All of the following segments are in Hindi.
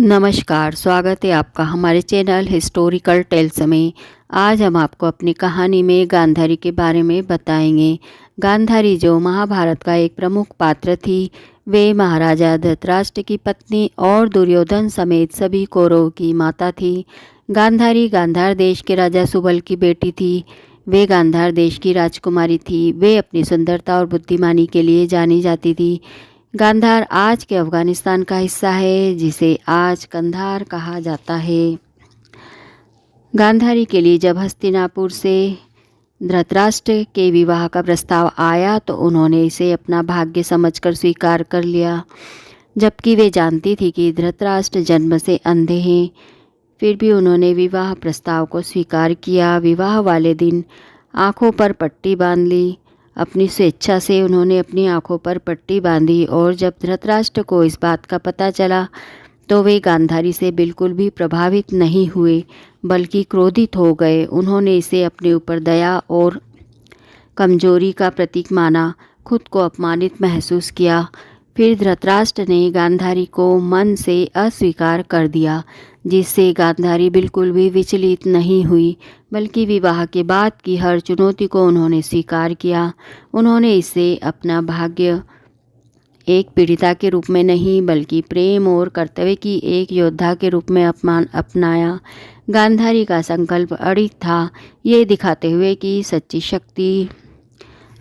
नमस्कार, स्वागत है आपका हमारे चैनल हिस्टोरिकल टेल्स में। आज हम आपको अपनी कहानी में गांधारी के बारे में बताएंगे। गांधारी जो महाभारत का एक प्रमुख पात्र थी, वे महाराजा धृतराष्ट्र की पत्नी और दुर्योधन समेत सभी कौरवों की माता थी। गांधारी गांधार देश के राजा सुबल की बेटी थी। वे गांधार देश की राजकुमारी थी। वे अपनी सुंदरता और बुद्धिमानी के लिए जानी जाती थी। गांधार आज के अफ़गानिस्तान का हिस्सा है, जिसे आज कंधार कहा जाता है। गांधारी के लिए जब हस्तिनापुर से धृतराष्ट्र के विवाह का प्रस्ताव आया तो उन्होंने इसे अपना भाग्य समझकर स्वीकार कर लिया। जबकि वे जानती थी कि धृतराष्ट्र जन्म से अंधे हैं, फिर भी उन्होंने विवाह प्रस्ताव को स्वीकार किया। विवाह वाले दिन आँखों पर पट्टी बांध ली। अपनी स्वेच्छा से उन्होंने अपनी आंखों पर पट्टी बांधी और जब धृतराष्ट्र को इस बात का पता चला तो वे गांधारी से बिल्कुल भी प्रभावित नहीं हुए, बल्कि क्रोधित हो गए। उन्होंने इसे अपने ऊपर दया और कमजोरी का प्रतीक माना, खुद को अपमानित महसूस किया। फिर धृतराष्ट्र ने गांधारी को मन से अस्वीकार कर दिया, जिससे गांधारी बिल्कुल भी विचलित नहीं हुई, बल्कि विवाह के बाद की हर चुनौती को उन्होंने स्वीकार किया। उन्होंने इसे अपना भाग्य एक पीड़िता के रूप में नहीं, बल्कि प्रेम और कर्तव्य की एक योद्धा के रूप में अपनाया। गांधारी का संकल्प अड़िग था, ये दिखाते हुए कि सच्ची शक्ति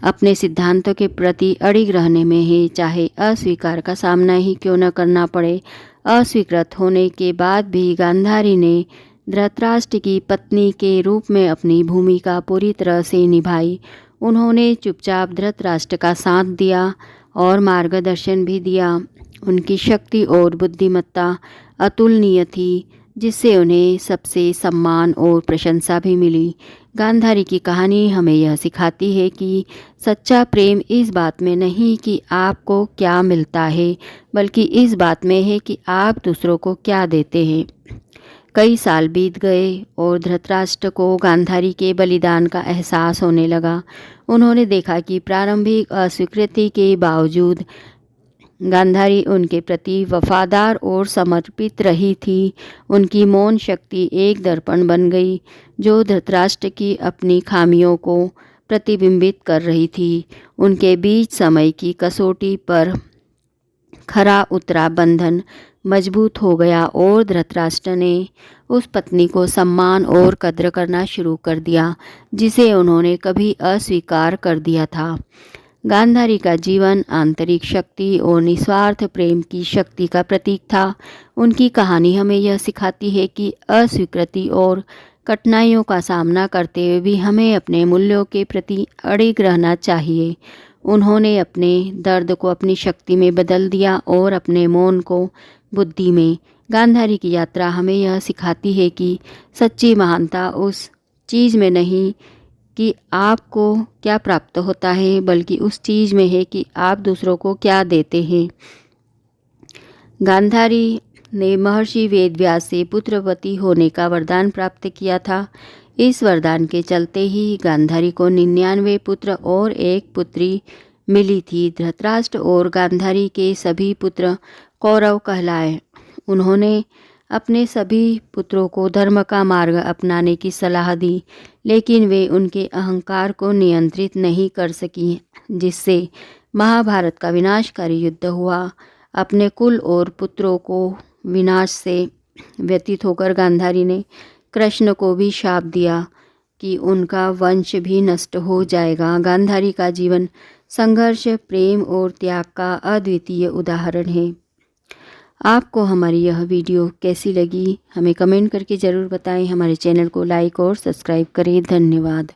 अपने सिद्धांतों के प्रति अड़िग रहने में है, चाहे अस्वीकार का सामना ही क्यों न करना पड़े। अस्वीकृत होने के बाद भी गांधारी ने धृतराष्ट्र की पत्नी के रूप में अपनी भूमिका पूरी तरह से निभाई। उन्होंने चुपचाप धृतराष्ट्र का साथ दिया और मार्गदर्शन भी दिया। उनकी शक्ति और बुद्धिमत्ता अतुलनीय थी, जिससे उन्हें सबसे सम्मान और प्रशंसा भी मिली। गांधारी की कहानी हमें यह सिखाती है कि सच्चा प्रेम इस बात में नहीं कि आपको क्या मिलता है, बल्कि इस बात में है कि आप दूसरों को क्या देते हैं। कई साल बीत गए और धृतराष्ट्र को गांधारी के बलिदान का एहसास होने लगा। उन्होंने देखा कि प्रारंभिक अस्वीकृति के बावजूद गांधारी उनके प्रति वफादार और समर्पित रही थी। उनकी मौन शक्ति एक दर्पण बन गई, जो धृतराष्ट्र की अपनी खामियों को प्रतिबिंबित कर रही थी। उनके बीच समय की कसौटी पर खरा उतरा बंधन मजबूत हो गया और धृतराष्ट्र ने उस पत्नी को सम्मान और कद्र करना शुरू कर दिया, जिसे उन्होंने कभी अस्वीकार कर दिया था। गांधारी का जीवन आंतरिक शक्ति और निस्वार्थ प्रेम की शक्ति का प्रतीक था। उनकी कहानी हमें यह सिखाती है कि अस्वीकृति और कठिनाइयों का सामना करते हुए भी हमें अपने मूल्यों के प्रति अड़िग रहना चाहिए। उन्होंने अपने दर्द को अपनी शक्ति में बदल दिया और अपने मौन को बुद्धि में। गांधारी की यात्रा हमें यह सिखाती है कि सच्ची महानता उस चीज़ में नहीं कि आपको क्या प्राप्त होता है, बल्कि उस चीज़ में है कि आप दूसरों को क्या देते हैं। गांधारी ने महर्षि वेदव्यास से पुत्रवती होने का वरदान प्राप्त किया था। इस वरदान के चलते ही गांधारी को 99 पुत्र और एक पुत्री मिली थी। धृतराष्ट्र और गांधारी के सभी पुत्र कौरव कहलाए। उन्होंने अपने सभी पुत्रों को धर्म का मार्ग अपनाने की सलाह दी, लेकिन वे उनके अहंकार को नियंत्रित नहीं कर सकी, जिससे महाभारत का विनाशकारी युद्ध हुआ। अपने कुल और पुत्रों को विनाश से व्यतीत होकर गांधारी ने कृष्ण को भी शाप दिया कि उनका वंश भी नष्ट हो जाएगा। गांधारी का जीवन संघर्ष, प्रेम और त्याग का अद्वितीय उदाहरण है। आपको हमारी यह वीडियो कैसी लगी, हमें कमेंट करके ज़रूर बताएं। हमारे चैनल को लाइक और सब्सक्राइब करें। धन्यवाद।